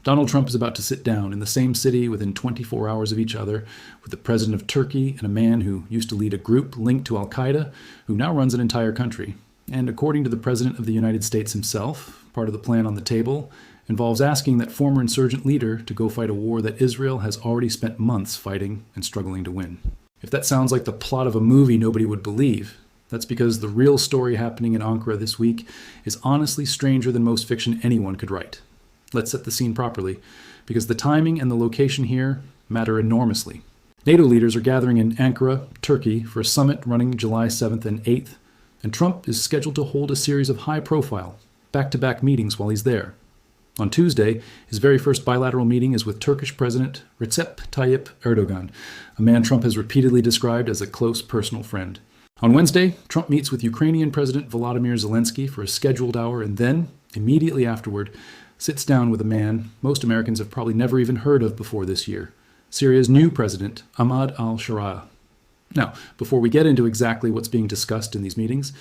Donald Trump is about to sit down in the same city within 24 hours of each other with the president of Turkey and a man who used to lead a group linked to al-Qaeda, who now runs an entire country. And according to the President of the United States himself, part of the plan on the table involves asking that former insurgent leader to go fight a war that Israel has already spent months fighting and struggling to win. If that sounds like the plot of a movie nobody would believe, that's because the real story happening in Ankara this week is honestly stranger than most fiction anyone could write. Let's set the scene properly, because the timing and the location here matter enormously. NATO leaders are gathering in Ankara, Turkey, for a summit running July 7th and 8th, and Trump is scheduled to hold a series of high-profile, back-to-back meetings while he's there. On Tuesday, his very first bilateral meeting is with Turkish President Recep Tayyip Erdogan, a man Trump has repeatedly described as a close personal friend. On Wednesday, Trump meets with Ukrainian President Volodymyr Zelensky for a scheduled hour, and then, immediately afterward, sits down with a man most Americans have probably never even heard of before this year, Syria's new president, Ahmad al-Sharaa. Now, before we get into exactly what's being discussed in these meetings,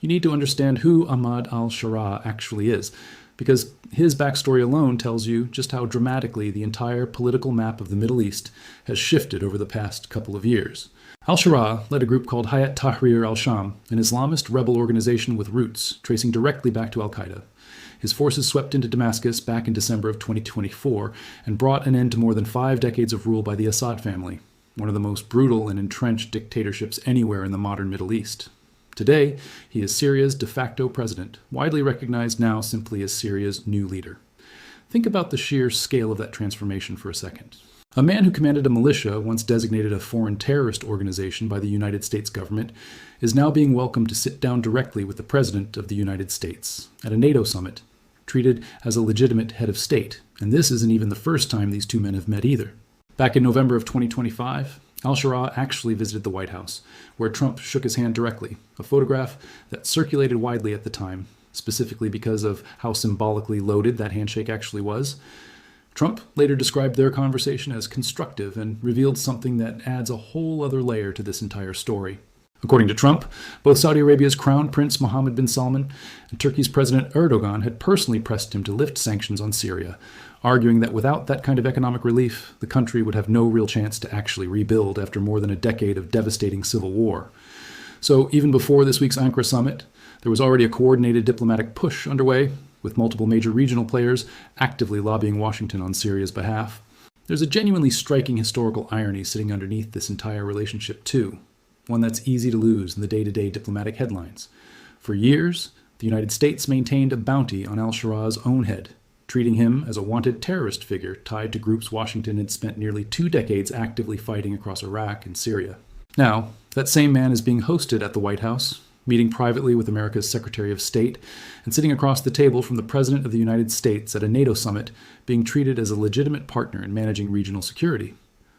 you need to understand who Ahmad al-Sharaa actually is, because his backstory alone tells you just how dramatically the entire political map of the Middle East has shifted over the past couple of years. Al-Sharaa led a group called Hayat Tahrir al-Sham, an Islamist rebel organization with roots tracing directly back to al-Qaeda. His forces swept into Damascus back in December of 2024 and brought an end to more than 5 decades of rule by the Assad family, one of the most brutal and entrenched dictatorships anywhere in the modern Middle East. Today, he is Syria's de facto president, widely recognized now simply as Syria's new leader. Think about the sheer scale of that transformation for a second. A man who commanded a militia, once designated a foreign terrorist organization by the United States government, is now being welcomed to sit down directly with the President of the United States at a NATO summit, treated as a legitimate head of state, and this isn't even the first time these two men have met either. Back in November of 2025, al-Sharaa actually visited the White House, where Trump shook his hand directly, a photograph that circulated widely at the time, specifically because of how symbolically loaded that handshake actually was. Trump later described their conversation as constructive and revealed something that adds a whole other layer to this entire story. According to Trump, both Saudi Arabia's Crown Prince Mohammed bin Salman and Turkey's President Erdogan had personally pressed him to lift sanctions on Syria, arguing that without that kind of economic relief, the country would have no real chance to actually rebuild after more than a decade of devastating civil war. So even before this week's Ankara summit, there was already a coordinated diplomatic push underway, with multiple major regional players actively lobbying Washington on Syria's behalf. There's a genuinely striking historical irony sitting underneath this entire relationship too, one that's easy to lose in the day-to-day diplomatic headlines. For years, the United States maintained a bounty on al-Sharaa's own head, treating him as a wanted terrorist figure tied to groups Washington had spent nearly 2 decades actively fighting across Iraq and Syria. Now, that same man is being hosted at the White House, meeting privately with America's Secretary of State, and sitting across the table from the President of the United States at a NATO summit, being treated as a legitimate partner in managing regional security.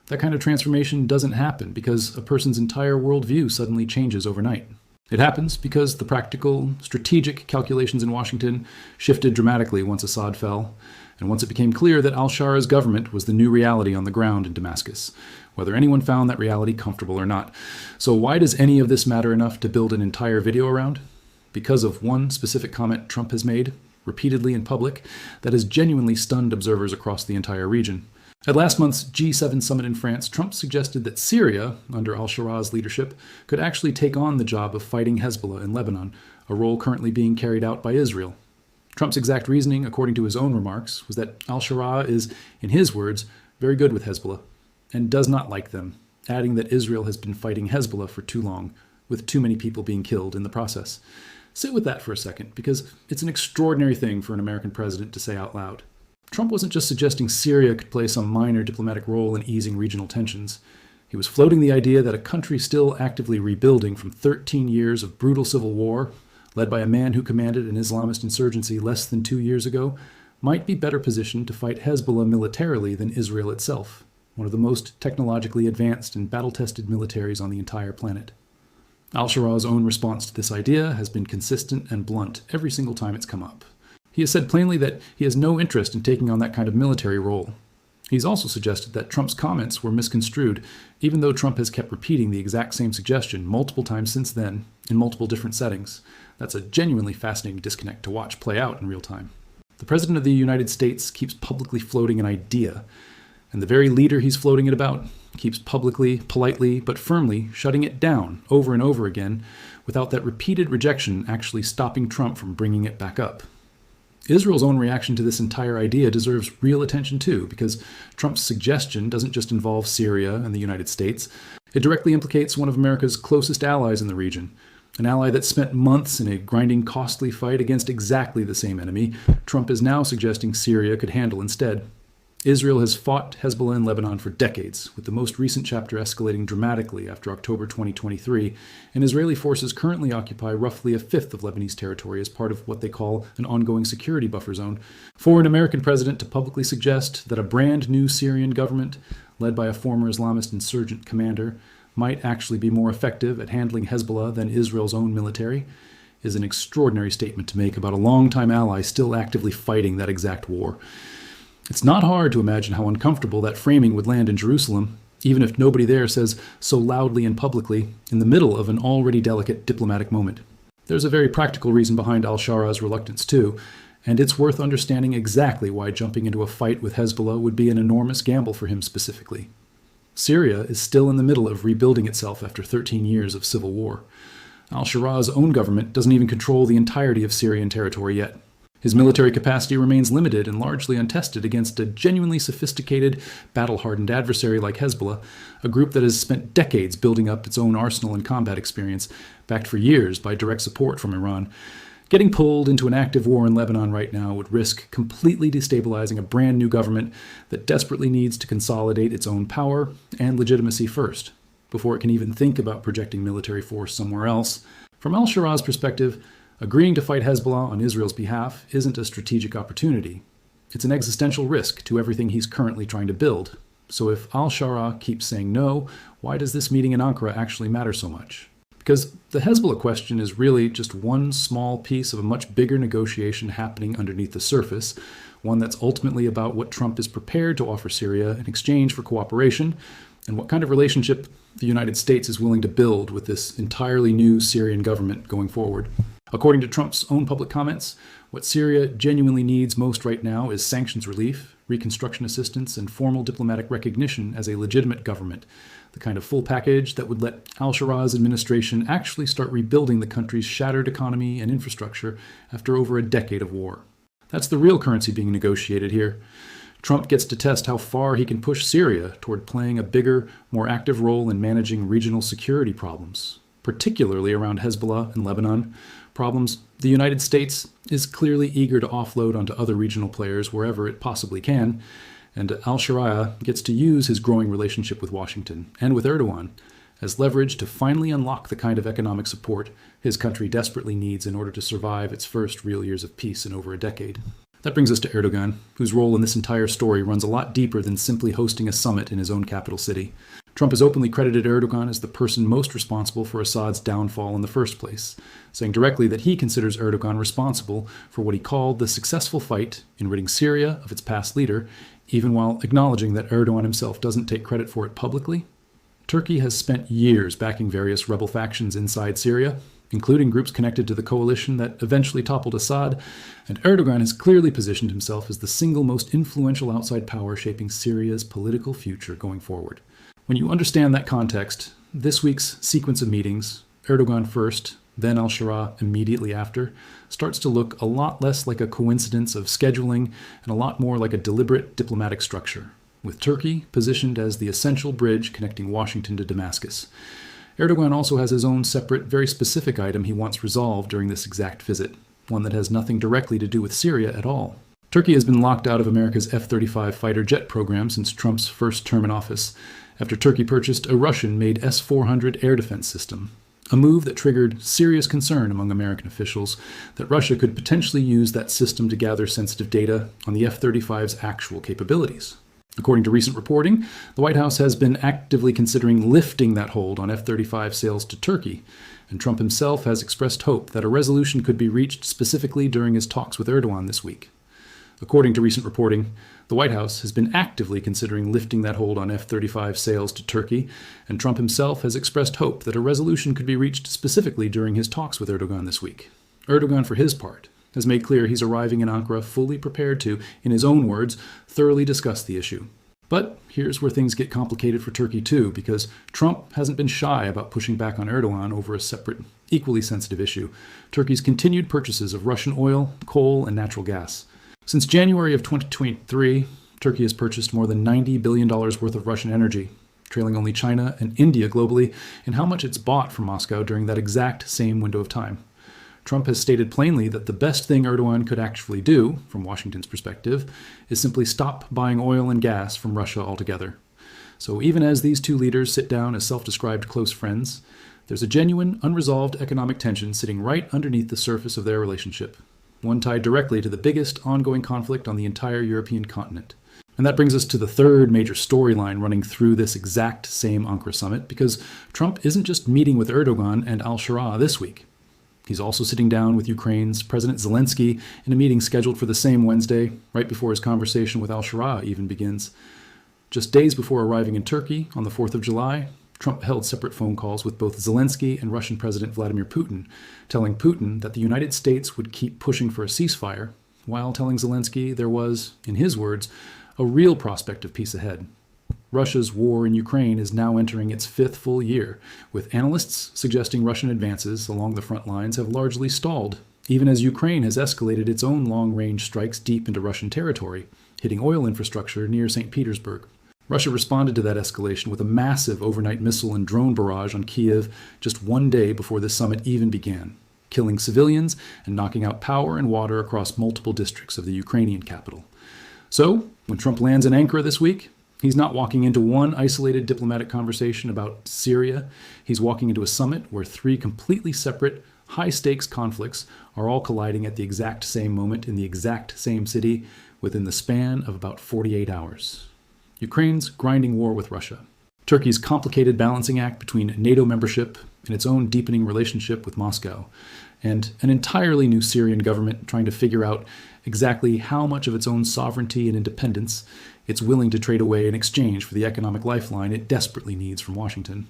That kind of transformation doesn't happen because a person's entire worldview suddenly changes overnight. It happens because the practical, strategic calculations in Washington shifted dramatically once Assad fell, and once it became clear that al-Sharaa's government was the new reality on the ground in Damascus, whether anyone found that reality comfortable or not. So why does any of this matter enough to build an entire video around? Because of one specific comment Trump has made, repeatedly in public, that has genuinely stunned observers across the entire region. At last month's G7 summit in France, Trump suggested that Syria, under al-Sharaa's leadership, could actually take on the job of fighting Hezbollah in Lebanon, a role currently being carried out by Israel. Trump's exact reasoning, according to his own remarks, was that al-Sharaa is, in his words, very good with Hezbollah, and does not like them, adding that Israel has been fighting Hezbollah for too long, with too many people being killed in the process. Sit with that for a second, because it's an extraordinary thing for an American president to say out loud. Trump wasn't just suggesting Syria could play some minor diplomatic role in easing regional tensions. He was floating the idea that a country still actively rebuilding from 13 years of brutal civil war, led by a man who commanded an Islamist insurgency less than 2 years ago, might be better positioned to fight Hezbollah militarily than Israel itself, one of the most technologically advanced and battle-tested militaries on the entire planet. Al-Sharaa's own response to this idea has been consistent and blunt every single time it's come up. He has said plainly that he has no interest in taking on that kind of military role. He's also suggested that Trump's comments were misconstrued, even though Trump has kept repeating the exact same suggestion multiple times since then, in multiple different settings. That's a genuinely fascinating disconnect to watch play out in real time. The President of the United States keeps publicly floating an idea, and the very leader he's floating it about keeps publicly, politely, but firmly shutting it down over and over again without that repeated rejection actually stopping Trump from bringing it back up. Israel's own reaction to this entire idea deserves real attention too, because Trump's suggestion doesn't just involve Syria and the United States. It directly implicates one of America's closest allies in the region, an ally that spent months in a grinding, costly fight against exactly the same enemy Trump is now suggesting Syria could handle instead. Israel has fought Hezbollah in Lebanon for decades, with the most recent chapter escalating dramatically after October 2023, and Israeli forces currently occupy roughly a fifth of Lebanese territory as part of what they call an ongoing security buffer zone. For an American president to publicly suggest that a brand new Syrian government, led by a former Islamist insurgent commander, might actually be more effective at handling Hezbollah than Israel's own military is an extraordinary statement to make about a longtime ally still actively fighting that exact war. It's not hard to imagine how uncomfortable that framing would land in Jerusalem, even if nobody there says so loudly and publicly, in the middle of an already delicate diplomatic moment. There's a very practical reason behind al-Shara's reluctance too, and it's worth understanding exactly why jumping into a fight with Hezbollah would be an enormous gamble for him specifically. Syria is still in the middle of rebuilding itself after 13 years of civil war. Al-Shara's own government doesn't even control the entirety of Syrian territory yet. His military capacity remains limited and largely untested against a genuinely sophisticated, battle-hardened adversary like Hezbollah, a group that has spent decades building up its own arsenal and combat experience, backed for years by direct support from Iran. Getting pulled into an active war in Lebanon right now would risk completely destabilizing a brand new government that desperately needs to consolidate its own power and legitimacy first, before it can even think about projecting military force somewhere else. From al-Shara's perspective, agreeing to fight Hezbollah on Israel's behalf isn't a strategic opportunity. It's an existential risk to everything he's currently trying to build. So if al-Shara keeps saying no, why does this meeting in Ankara actually matter so much? Because the Hezbollah question is really just one small piece of a much bigger negotiation happening underneath the surface, one that's ultimately about what Trump is prepared to offer Syria in exchange for cooperation, and what kind of relationship the United States is willing to build with this entirely new Syrian government going forward. According to Trump's own public comments, what Syria genuinely needs most right now is sanctions relief, reconstruction assistance, and formal diplomatic recognition as a legitimate government, the kind of full package that would let al-Shara's administration actually start rebuilding the country's shattered economy and infrastructure after over a decade of war. That's the real currency being negotiated here. Trump gets to test how far he can push Syria toward playing a bigger, more active role in managing regional security problems, particularly around Hezbollah and Lebanon, problems the United States is clearly eager to offload onto other regional players wherever it possibly can, and al-Shara gets to use his growing relationship with Washington and with Erdogan as leverage to finally unlock the kind of economic support his country desperately needs in order to survive its first real years of peace in over a decade. That brings us to Erdogan, whose role in this entire story runs a lot deeper than simply hosting a summit in his own capital city. Trump has openly credited Erdogan as the person most responsible for Assad's downfall in the first place, saying directly that he considers Erdogan responsible for what he called the successful fight in ridding Syria of its past leader, even while acknowledging that Erdogan himself doesn't take credit for it publicly. Turkey has spent years backing various rebel factions inside Syria, including groups connected to the coalition that eventually toppled Assad, and Erdogan has clearly positioned himself as the single most influential outside power shaping Syria's political future going forward. When you understand that context, this week's sequence of meetings, Erdogan first, then al-Shara immediately after, starts to look a lot less like a coincidence of scheduling and a lot more like a deliberate diplomatic structure, with Turkey positioned as the essential bridge connecting Washington to Damascus. Erdogan also has his own separate, very specific item he wants resolved during this exact visit, one that has nothing directly to do with Syria at all. Turkey has been locked out of America's F-35 fighter jet program since Trump's first term in office, after Turkey purchased a Russian-made S-400 air defense system, a move that triggered serious concern among American officials that Russia could potentially use that system to gather sensitive data on the F-35's actual capabilities. According to recent reporting, the White House has been actively considering lifting that hold on F-35 sales to Turkey, and Trump himself has expressed hope that a resolution could be reached specifically during his talks with Erdogan this week. According to recent reporting, the White House has been actively considering lifting that hold on F-35 sales to Turkey, and Trump himself has expressed hope that a resolution could be reached specifically during his talks with Erdogan this week. Erdogan, for his part, has made clear he's arriving in Ankara fully prepared to, in his own words, thoroughly discuss the issue. But here's where things get complicated for Turkey too, because Trump hasn't been shy about pushing back on Erdogan over a separate, equally sensitive issue: Turkey's continued purchases of Russian oil, coal, and natural gas. Since January of 2023, Turkey has purchased more than $90 billion worth of Russian energy, trailing only China and India globally in how much it's bought from Moscow during that exact same window of time. Trump has stated plainly that the best thing Erdogan could actually do, from Washington's perspective, is simply stop buying oil and gas from Russia altogether. So even as these two leaders sit down as self-described close friends, there's a genuine, unresolved economic tension sitting right underneath the surface of their relationship, one tied directly to the biggest ongoing conflict on the entire European continent. And that brings us to the third major storyline running through this exact same Ankara summit, because Trump isn't just meeting with Erdogan and al-Shara this week. He's also sitting down with Ukraine's President Zelensky in a meeting scheduled for the same Wednesday, right before his conversation with al-Shara even begins. Just days before arriving in Turkey on the 4th of July, Trump held separate phone calls with both Zelensky and Russian President Vladimir Putin, telling Putin that the United States would keep pushing for a ceasefire, while telling Zelensky there was, in his words, a real prospect of peace ahead. Russia's war in Ukraine is now entering its fifth full year, with analysts suggesting Russian advances along the front lines have largely stalled, even as Ukraine has escalated its own long-range strikes deep into Russian territory, hitting oil infrastructure near St. Petersburg. Russia responded to that escalation with a massive overnight missile and drone barrage on Kiev just one day before the summit even began, killing civilians and knocking out power and water across multiple districts of the Ukrainian capital. So, when Trump lands in Ankara this week, he's not walking into one isolated diplomatic conversation about Syria. He's walking into a summit where three completely separate, high-stakes conflicts are all colliding at the exact same moment in the exact same city within the span of about 48 hours. Ukraine's grinding war with Russia, Turkey's complicated balancing act between NATO membership and its own deepening relationship with Moscow, and an entirely new Syrian government trying to figure out exactly how much of its own sovereignty and independence it's willing to trade away in exchange for the economic lifeline it desperately needs from Washington.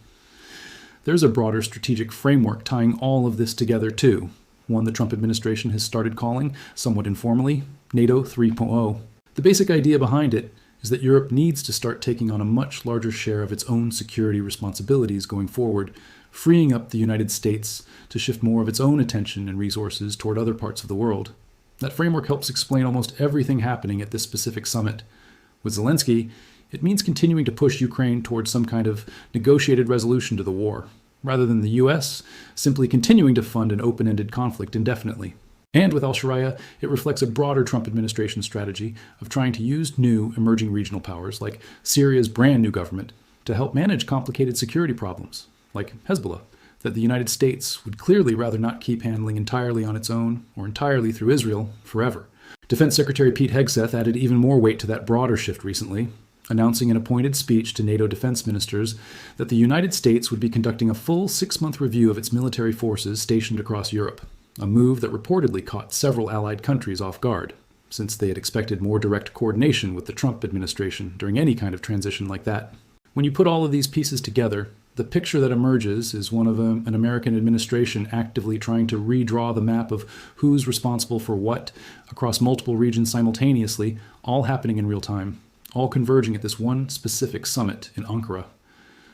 There's a broader strategic framework tying all of this together too, one the Trump administration has started calling, somewhat informally, NATO 3.0. The basic idea behind it is that Europe needs to start taking on a much larger share of its own security responsibilities going forward, freeing up the United States to shift more of its own attention and resources toward other parts of the world. That framework helps explain almost everything happening at this specific summit. With Zelensky, it means continuing to push Ukraine towards some kind of negotiated resolution to the war, rather than the U.S. simply continuing to fund an open-ended conflict indefinitely. And with al-Shariah, it reflects a broader Trump administration strategy of trying to use new emerging regional powers, like Syria's brand new government, to help manage complicated security problems, like Hezbollah, that the United States would clearly rather not keep handling entirely on its own or entirely through Israel forever. Defense Secretary Pete Hegseth added even more weight to that broader shift recently, announcing in a pointed speech to NATO defense ministers that the United States would be conducting a full 6-month review of its military forces stationed across Europe, a move that reportedly caught several allied countries off guard, since they had expected more direct coordination with the Trump administration during any kind of transition like that. When you put all of these pieces together, the picture that emerges is one of an American administration actively trying to redraw the map of who's responsible for what across multiple regions simultaneously, all happening in real time, all converging at this one specific summit in Ankara.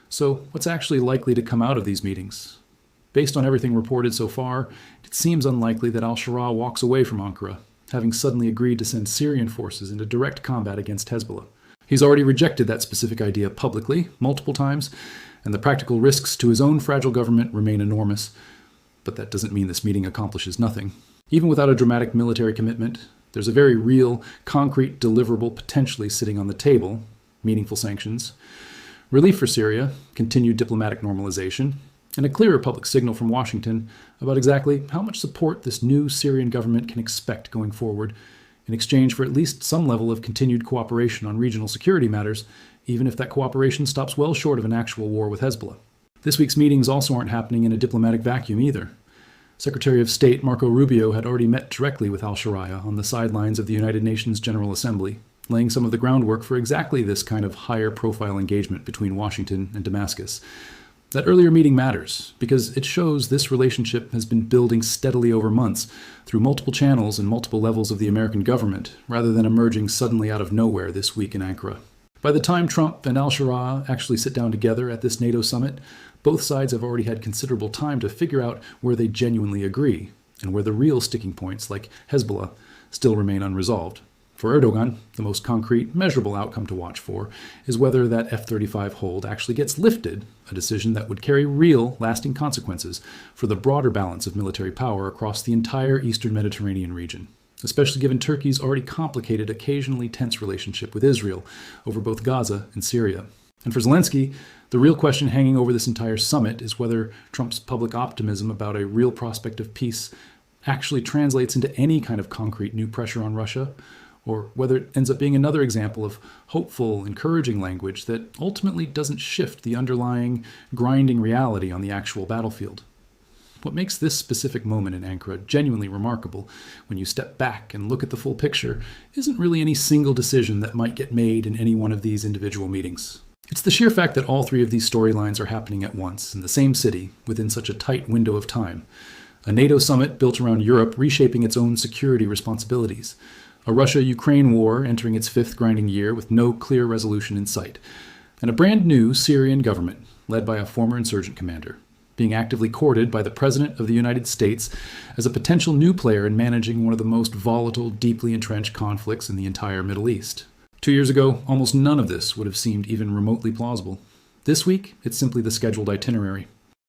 So what's actually likely to come out of these meetings? Based on everything reported so far, it seems unlikely that al-Shara walks away from Ankara, having suddenly agreed to send Syrian forces into direct combat against Hezbollah. He's already rejected that specific idea publicly, multiple times, and the practical risks to his own fragile government remain enormous. But that doesn't mean this meeting accomplishes nothing. Even without a dramatic military commitment, there's a very real, concrete deliverable potentially sitting on the table: meaningful sanctions, relief for Syria, continued diplomatic normalization, and a clearer public signal from Washington about exactly how much support this new Syrian government can expect going forward in exchange for at least some level of continued cooperation on regional security matters, even if that cooperation stops well short of an actual war with Hezbollah. This week's meetings also aren't happening in a diplomatic vacuum either. Secretary of State Marco Rubio had already met directly with al-Shariah on the sidelines of the United Nations General Assembly, laying some of the groundwork for exactly this kind of higher-profile engagement between Washington and Damascus. That earlier meeting matters because it shows this relationship has been building steadily over months through multiple channels and multiple levels of the American government, rather than emerging suddenly out of nowhere this week in Ankara. By the time Trump and al-Shara actually sit down together at this NATO summit, both sides have already had considerable time to figure out where they genuinely agree, and where the real sticking points, like Hezbollah, still remain unresolved. For Erdogan, the most concrete, measurable outcome to watch for is whether that F-35 hold actually gets lifted, a decision that would carry real, lasting consequences for the broader balance of military power across the entire eastern Mediterranean region, especially given Turkey's already complicated, occasionally tense relationship with Israel over both Gaza and Syria. And for Zelensky, the real question hanging over this entire summit is whether Trump's public optimism about a real prospect of peace actually translates into any kind of concrete new pressure on Russia, or whether it ends up being another example of hopeful, encouraging language that ultimately doesn't shift the underlying, grinding reality on the actual battlefield. What makes this specific moment in Ankara genuinely remarkable, when you step back and look at the full picture, isn't really any single decision that might get made in any one of these individual meetings. It's the sheer fact that all three of these storylines are happening at once, in the same city, within such a tight window of time. A NATO summit built around Europe reshaping its own security responsibilities. A Russia-Ukraine war entering its fifth grinding year with no clear resolution in sight. And a brand new Syrian government, led by a former insurgent commander, being actively courted by the President of the United States as a potential new player in managing one of the most volatile, deeply entrenched conflicts in the entire Middle East. 2 years ago, almost none of this would have seemed even remotely plausible. This week, it's simply the scheduled itinerary.